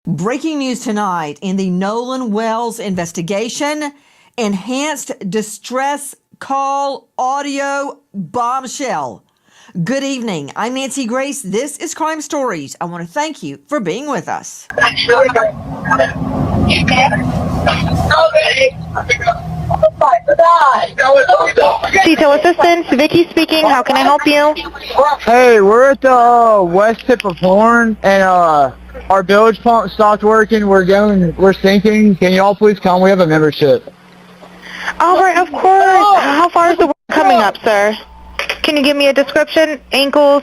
Breaking news tonight in the Nolan Wells investigation. Enhanced distress call audio bombshell. Good evening. I'm Nancy Grace. This is Crime Stories. I want to thank you for being with us. Detail Assistance, Vicky speaking. How can I help you? Hey, we're at the west tip of Horn, and our bilge pump stopped working. We're sinking. Can you all please come? We have a membership. All right, of course. How far is the work coming up, sir? Can you give me a description? Ankles?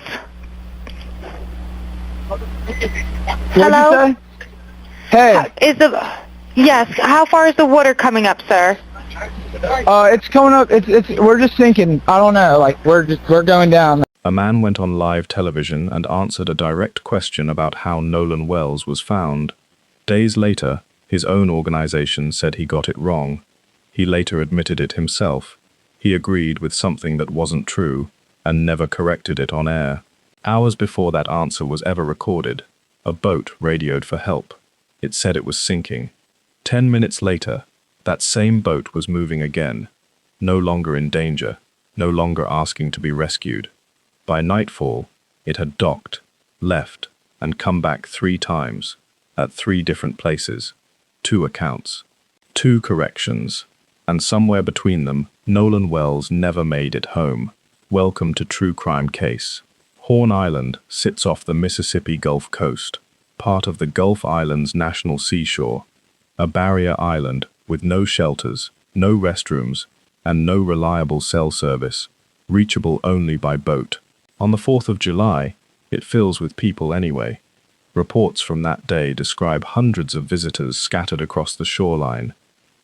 Hello? Hey. Yes, how far is the water coming up, sir? It's coming up. We're just sinking. I don't know. Like we're going down. A man went on live television and answered a direct question about how Nolan Wells was found. Days later, his own organization said he got it wrong. He later admitted it himself. He agreed with something that wasn't true and never corrected it on air. Hours before that answer was ever recorded, a boat radioed for help. It said it was sinking. 10 minutes later, that same boat was moving again, no longer in danger, no longer asking to be rescued. By nightfall, it had docked, left, and come back 3 times, at 3 different places. 2 accounts, 2 corrections, and somewhere between them, Nolan Wells never made it home. Welcome to True Crime Case. Horn Island sits off the Mississippi Gulf Coast, part of the Gulf Islands National Seashore, a barrier island with no shelters, no restrooms, and no reliable cell service, reachable only by boat. On the 4th of July, it fills with people anyway. Reports from that day describe hundreds of visitors scattered across the shoreline,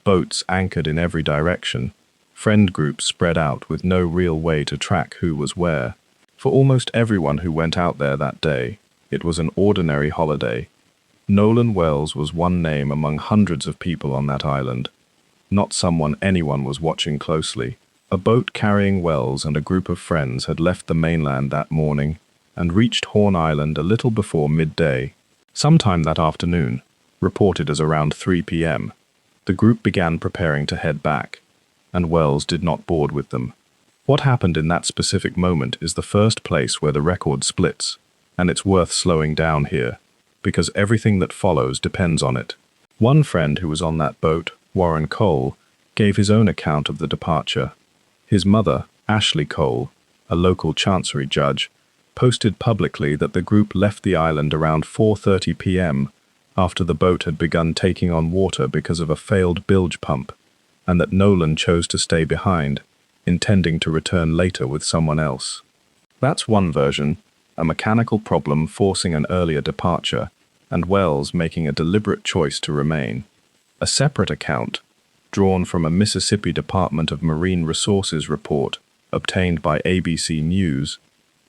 boats anchored in every direction, friend groups spread out with no real way to track who was where. For almost everyone who went out there that day, it was an ordinary holiday. Nolan Wells was one name among hundreds of people on that island, not someone anyone was watching closely. A boat carrying Wells and a group of friends had left the mainland that morning and reached Horn Island a little before midday. Sometime that afternoon, reported as around 3 p.m., the group began preparing to head back, and Wells did not board with them. What happened in that specific moment is the first place where the record splits, and it's worth slowing down here, because everything that follows depends on it. One friend who was on that boat, Warren Cole, gave his own account of the departure. His mother, Ashley Cole, a local chancery judge, posted publicly that the group left the island around 4:30 p.m. after the boat had begun taking on water because of a failed bilge pump, and that Nolan chose to stay behind, intending to return later with someone else. That's one version, a mechanical problem forcing an earlier departure, and Wells making a deliberate choice to remain. A separate account, drawn from a Mississippi Department of Marine Resources report obtained by ABC News,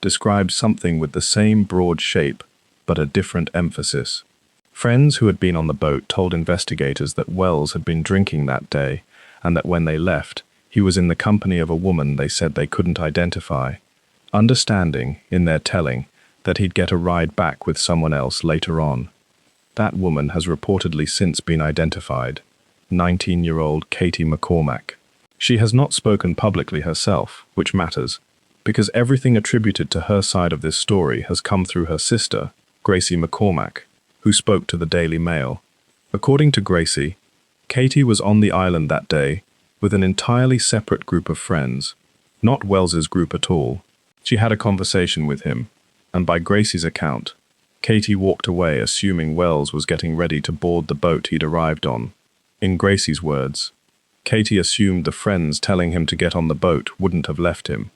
describes something with the same broad shape but a different emphasis. Friends who had been on the boat told investigators that Wells had been drinking that day and that when they left, he was in the company of a woman they said they couldn't identify, understanding, in their telling, that he'd get a ride back with someone else later on. That woman has reportedly since been identified, 19-year-old Katie McCormack. She has not spoken publicly herself, which matters, because everything attributed to her side of this story has come through her sister, Gracie McCormack, who spoke to the Daily Mail. According to Gracie, Katie was on the island that day with an entirely separate group of friends, not Wells's group at all. She had a conversation with him, and by Gracie's account, Katie walked away assuming Wells was getting ready to board the boat he'd arrived on. In Gracie's words, Katie assumed the friends telling him to get on the boat wouldn't have left him.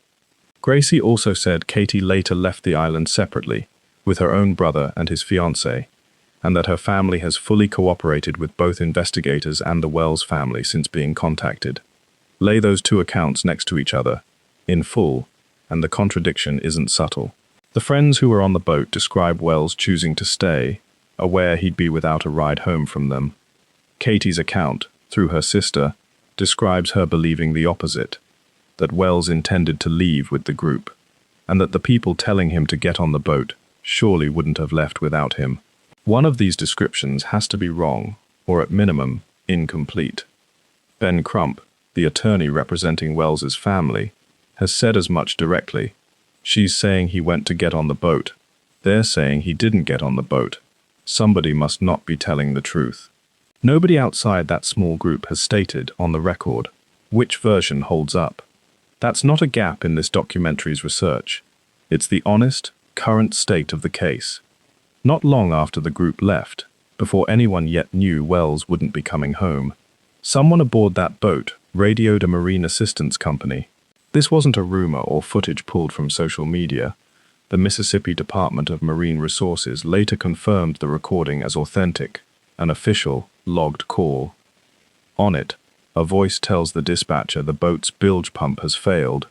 Gracie also said Katie later left the island separately, with her own brother and his fiancée, and that her family has fully cooperated with both investigators and the Wells family since being contacted. Lay those 2 accounts next to each other, in full, and the contradiction isn't subtle. The friends who were on the boat describe Wells choosing to stay, aware he'd be without a ride home from them. Katie's account, through her sister, describes her believing the opposite, that Wells intended to leave with the group, and that the people telling him to get on the boat surely wouldn't have left without him. One of these descriptions has to be wrong, or at minimum, incomplete. Ben Crump, the attorney representing Wells's family, has said as much directly. She's saying he went to get on the boat. They're saying he didn't get on the boat. Somebody must not be telling the truth. Nobody outside that small group has stated, on the record, which version holds up. That's not a gap in this documentary's research. It's the honest, current state of the case. Not long after the group left, before anyone yet knew Wells wouldn't be coming home, someone aboard that boat radioed a marine assistance company. This wasn't a rumor or footage pulled from social media. The Mississippi Department of Marine Resources later confirmed the recording as authentic, an official, logged call. On it, a voice tells the dispatcher the boat's bilge pump has failed,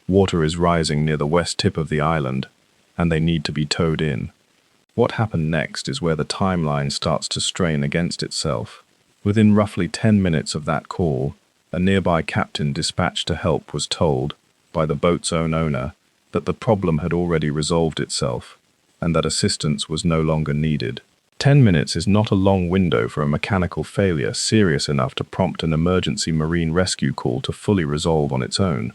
water is rising near the west tip of the island, and they need to be towed in. What happened next is where the timeline starts to strain against itself. Within roughly 10 minutes of that call, a nearby captain dispatched to help was told, by the boat's own owner, that the problem had already resolved itself, and that assistance was no longer needed. 10 minutes is not a long window for a mechanical failure serious enough to prompt an emergency marine rescue call to fully resolve on its own.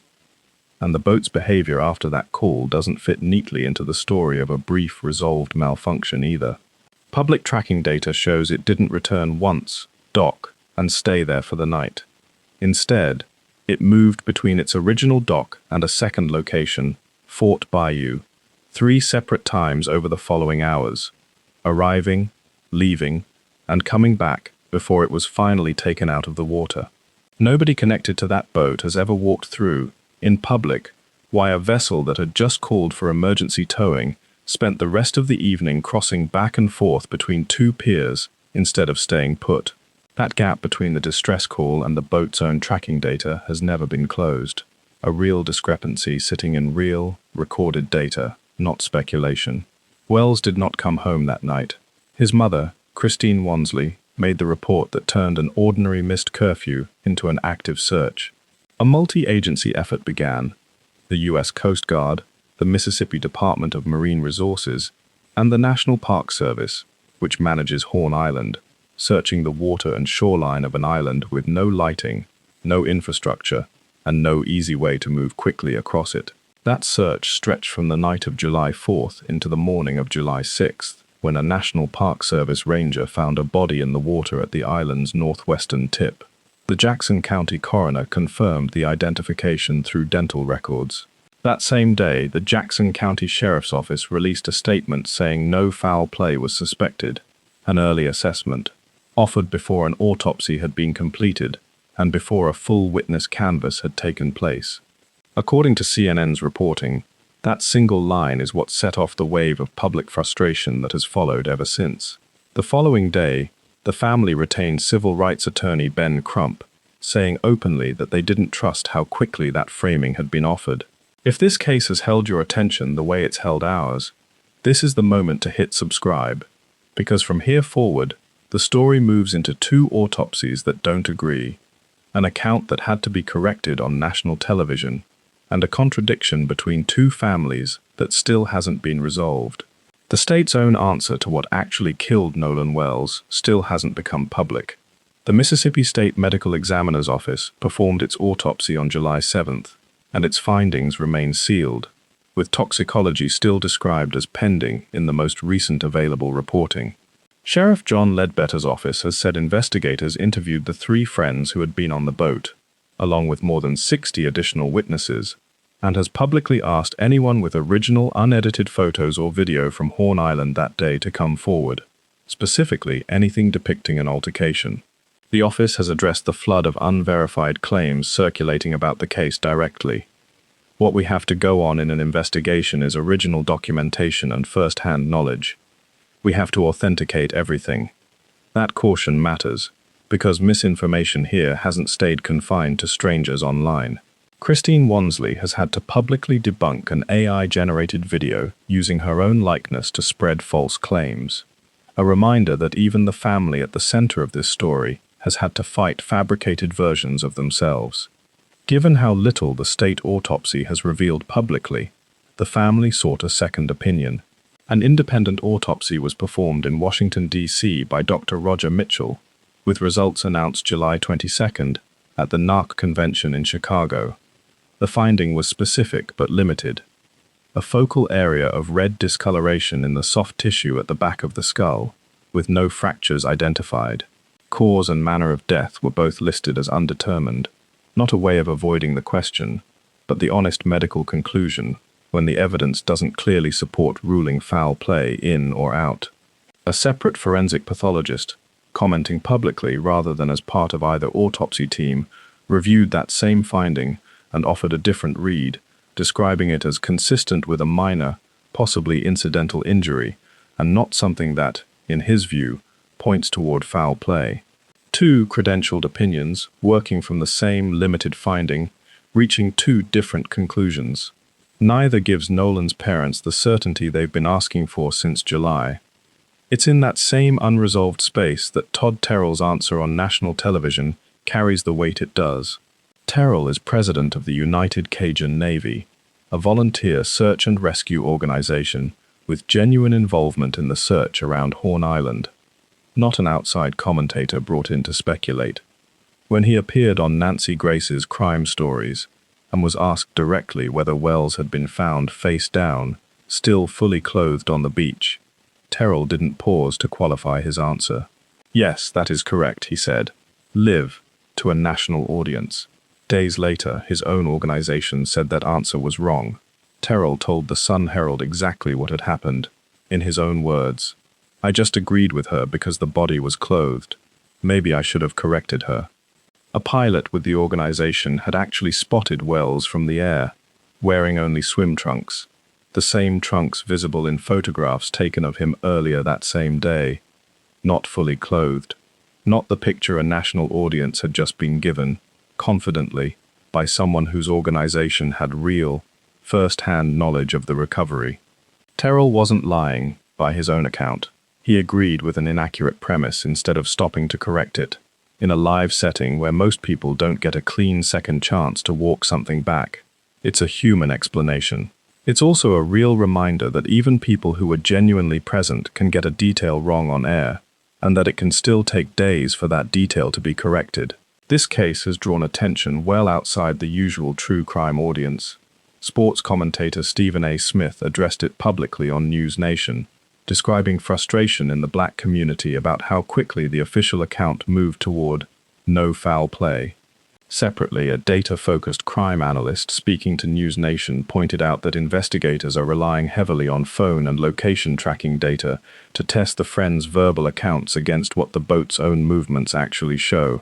And the boat's behavior after that call doesn't fit neatly into the story of a brief, resolved malfunction either. Public tracking data shows it didn't return once, dock, and stay there for the night. Instead, it moved between its original dock and a second location, Fort Bayou, 3 separate times over the following hours, arriving, leaving, and coming back before it was finally taken out of the water. Nobody connected to that boat has ever walked through, in public, why a vessel that had just called for emergency towing spent the rest of the evening crossing back and forth between 2 piers instead of staying put. That gap between the distress call and the boat's own tracking data has never been closed. A real discrepancy sitting in real, recorded data, not speculation. Wells did not come home that night. His mother, Christine Wansley, made the report that turned an ordinary missed curfew into an active search. A multi-agency effort began. The U.S. Coast Guard, the Mississippi Department of Marine Resources, and the National Park Service, which manages Horn Island, searching the water and shoreline of an island with no lighting, no infrastructure, and no easy way to move quickly across it. That search stretched from the night of July 4th into the morning of July 6th, when a National Park Service ranger found a body in the water at the island's northwestern tip. The Jackson County coroner confirmed the identification through dental records. That same day, the Jackson County Sheriff's Office released a statement saying no foul play was suspected, an early assessment, offered before an autopsy had been completed and before a full witness canvass had taken place. According to CNN's reporting, that single line is what set off the wave of public frustration that has followed ever since. The following day, the family retained civil rights attorney Ben Crump, saying openly that they didn't trust how quickly that framing had been offered. If this case has held your attention the way it's held ours, this is the moment to hit subscribe, because from here forward, the story moves into 2 autopsies that don't agree, an account that had to be corrected on national television, and a contradiction between 2 families that still hasn't been resolved. The state's own answer to what actually killed Nolan Wells still hasn't become public. The Mississippi State Medical Examiner's Office performed its autopsy on July 7th, and its findings remain sealed, with toxicology still described as pending in the most recent available reporting. Sheriff John Ledbetter's office has said investigators interviewed the 3 friends who had been on the boat, along with more than 60 additional witnesses, and has publicly asked anyone with original unedited photos or video from Horn Island that day to come forward, specifically anything depicting an altercation. The office has addressed the flood of unverified claims circulating about the case directly. What we have to go on in an investigation is original documentation and first-hand knowledge. We have to authenticate everything. That caution matters, because misinformation here hasn't stayed confined to strangers online. Christine Wansley has had to publicly debunk an AI-generated video using her own likeness to spread false claims. A reminder that even the family at the center of this story has had to fight fabricated versions of themselves. Given how little the state autopsy has revealed publicly, the family sought a second opinion. An independent autopsy was performed in Washington, D.C. by Dr. Roger Mitchell, with results announced July 22nd at the NARC convention in Chicago. The finding was specific but limited. A focal area of red discoloration in the soft tissue at the back of the skull, with no fractures identified. Cause and manner of death were both listed as undetermined, not a way of avoiding the question, but the honest medical conclusion when the evidence doesn't clearly support ruling foul play in or out. A separate forensic pathologist, commenting publicly rather than as part of either autopsy team, reviewed that same finding and offered a different read, describing it as consistent with a minor, possibly incidental injury, and not something that, in his view, points toward foul play. Two credentialed opinions, working from the same limited finding, reaching two different conclusions. Neither gives Nolan's parents the certainty they've been asking for since July. It's in that same unresolved space that Todd Terrell's answer on national television carries the weight it does. Terrell is president of the United Cajun Navy, a volunteer search and rescue organization with genuine involvement in the search around Horn Island, not an outside commentator brought in to speculate. When he appeared on Nancy Grace's Crime Stories and was asked directly whether Wells had been found face down, still fully clothed on the beach, Terrell didn't pause to qualify his answer. "Yes, that is correct," he said. "Live," to a national audience. Days later, his own organization said that answer was wrong. Terrell told the Sun-Herald exactly what had happened. In his own words, "I just agreed with her because the body was clothed. Maybe I should have corrected her." A pilot with the organization had actually spotted Wells from the air, wearing only swim trunks, the same trunks visible in photographs taken of him earlier that same day, not fully clothed, not the picture a national audience had just been given, confidently, by someone whose organization had real, first-hand knowledge of the recovery. Terrell wasn't lying, by his own account. He agreed with an inaccurate premise instead of stopping to correct it, in a live setting where most people don't get a clean second chance to walk something back. It's a human explanation. It's also a real reminder that even people who are genuinely present can get a detail wrong on air, and that it can still take days for that detail to be corrected. This case has drawn attention well outside the usual true crime audience. Sports commentator Stephen A. Smith addressed it publicly on News Nation, describing frustration in the black community about how quickly the official account moved toward no foul play. Separately, a data-focused crime analyst speaking to News Nation pointed out that investigators are relying heavily on phone and location tracking data to test the friends' verbal accounts against what the boat's own movements actually show,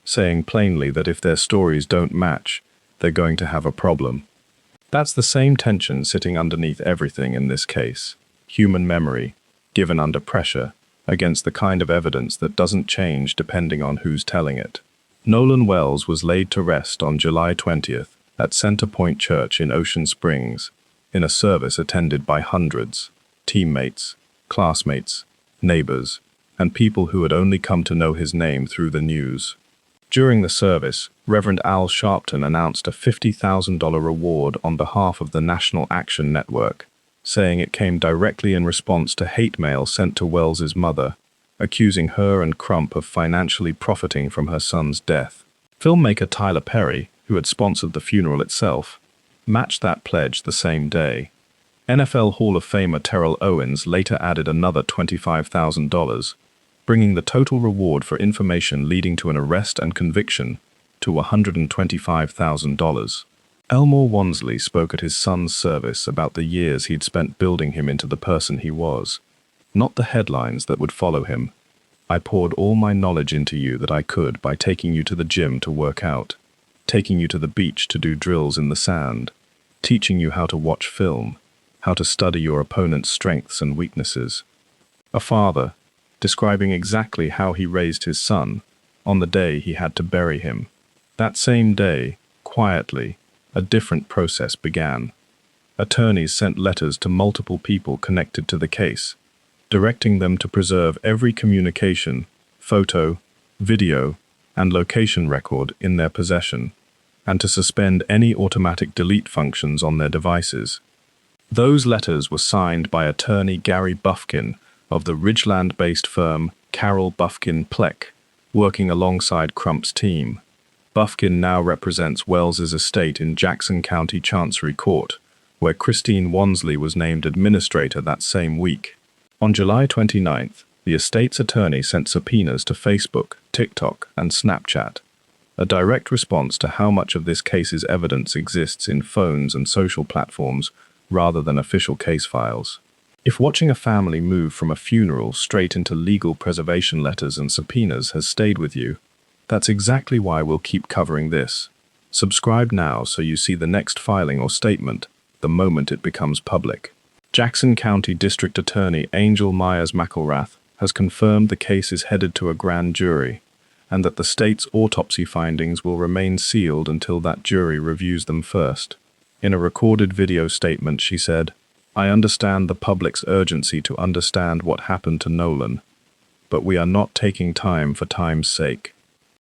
saying plainly that if their stories don't match, they're going to have a problem. That's the same tension sitting underneath everything in this case. Human memory, given under pressure, against the kind of evidence that doesn't change depending on who's telling it. Nolan Wells was laid to rest on July 20th at Center Point Church in Ocean Springs, in a service attended by hundreds, teammates, classmates, neighbors, and people who had only come to know his name through the news. During the service, Reverend Al Sharpton announced a $50,000 reward on behalf of the National Action Network, saying it came directly in response to hate mail sent to Wells's mother, accusing her and Crump of financially profiting from her son's death. Filmmaker Tyler Perry, who had sponsored the funeral itself, matched that pledge the same day. NFL Hall of Famer Terrell Owens later added another $25,000, bringing the total reward for information leading to an arrest and conviction to $125,000. Elmore Wansley spoke at his son's service about the years he'd spent building him into the person he was, not the headlines that would follow him. "I poured all my knowledge into you that I could by taking you to the gym to work out, taking you to the beach to do drills in the sand, teaching you how to watch film, how to study your opponent's strengths and weaknesses." A father, describing exactly how he raised his son on the day he had to bury him. That same day, quietly, a different process began. Attorneys sent letters to multiple people connected to the case, directing them to preserve every communication, photo, video, and location record in their possession, and to suspend any automatic delete functions on their devices. Those letters were signed by attorney Gary Bufkin of the Ridgeland-based firm Carroll Bufkin Pleck, working alongside Crump's team. Bufkin now represents Wells's estate in Jackson County Chancery Court, where Christine Wansley was named administrator that same week. On July 29th, the estate's attorney sent subpoenas to Facebook, TikTok, and Snapchat, a direct response to how much of this case's evidence exists in phones and social platforms rather than official case files. If watching a family move from a funeral straight into legal preservation letters and subpoenas has stayed with you, that's exactly why we'll keep covering this. Subscribe now so you see the next filing or statement the moment it becomes public. Jackson County District Attorney Angel Myers McElrath has confirmed the case is headed to a grand jury, and that the state's autopsy findings will remain sealed until that jury reviews them first. In a recorded video statement, she said, "I understand the public's urgency to understand what happened to Nolan, but we are not taking time for time's sake.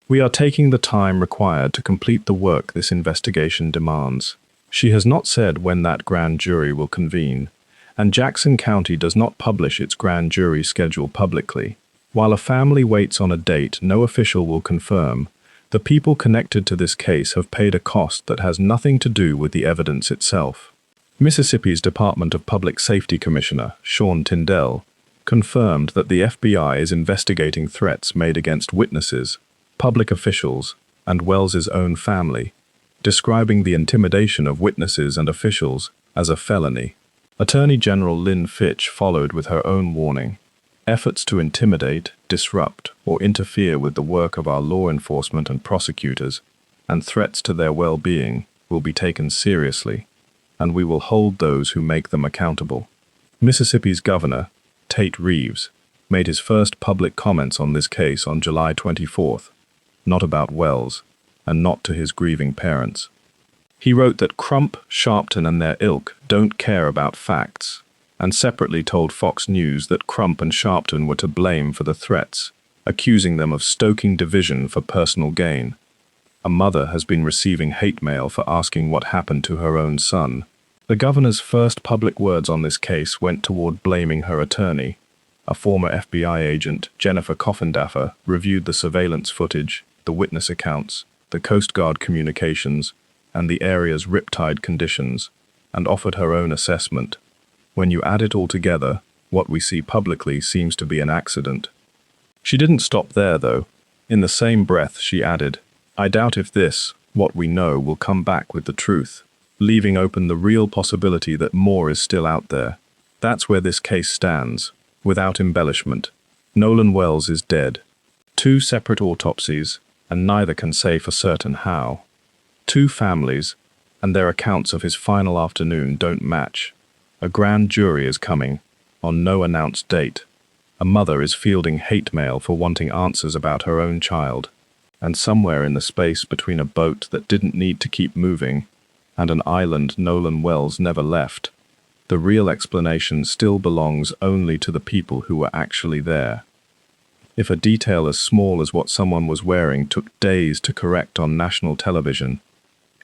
We are taking the time required to complete the work this investigation demands." She has not said when that grand jury will convene, and Jackson County does not publish its grand jury schedule publicly. While a family waits on a date no official will confirm, the people connected to this case have paid a cost that has nothing to do with the evidence itself. Mississippi's Department of Public Safety Commissioner, Sean Tindell, confirmed that the FBI is investigating threats made against witnesses, public officials, and Wells's own family, describing the intimidation of witnesses and officials as a felony. Attorney General Lynn Fitch followed with her own warning. Efforts to intimidate, disrupt, or interfere with the work of our law enforcement and prosecutors, and threats to their well-being, will be taken seriously, and we will hold those who make them accountable. Mississippi's Governor, Tate Reeves, made his first public comments on this case on July 24th, not about Wells, and not to his grieving parents. He wrote that Crump, Sharpton, and their ilk don't care about facts, and separately told Fox News that Crump and Sharpton were to blame for the threats, accusing them of stoking division for personal gain. A mother has been receiving hate mail for asking what happened to her own son. The governor's first public words on this case went toward blaming her attorney. A former FBI agent, Jennifer Coffindaffer, reviewed the surveillance footage, the witness accounts, the Coast Guard communications, and the area's riptide conditions, and offered her own assessment. When you add it all together, what we see publicly seems to be an accident. She didn't stop there, though. In the same breath, she added, "I doubt if this, what we know, will come back with the truth," leaving open the real possibility that more is still out there. That's where this case stands, without embellishment. Nolan Wells is dead. 2 separate autopsies, and neither can say for certain how. 2 families, and their accounts of his final afternoon don't match. A grand jury is coming, on no announced date. A mother is fielding hate mail for wanting answers about her own child. And somewhere in the space between a boat that didn't need to keep moving and an island Nolan Wells never left, the real explanation still belongs only to the people who were actually there. If a detail as small as what someone was wearing took days to correct on national television,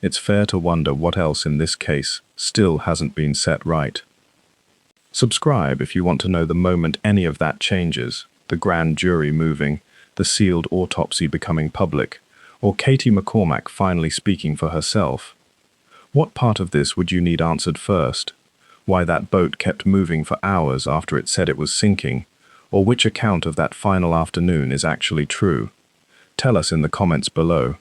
it's fair to wonder what else in this case still hasn't been set right. Subscribe if you want to know the moment any of that changes, the grand jury moving, the sealed autopsy becoming public, or Katie McCormack finally speaking for herself. What part of this would you need answered first? Why that boat kept moving for hours after it said it was sinking, or which account of that final afternoon is actually true? Tell us in the comments below.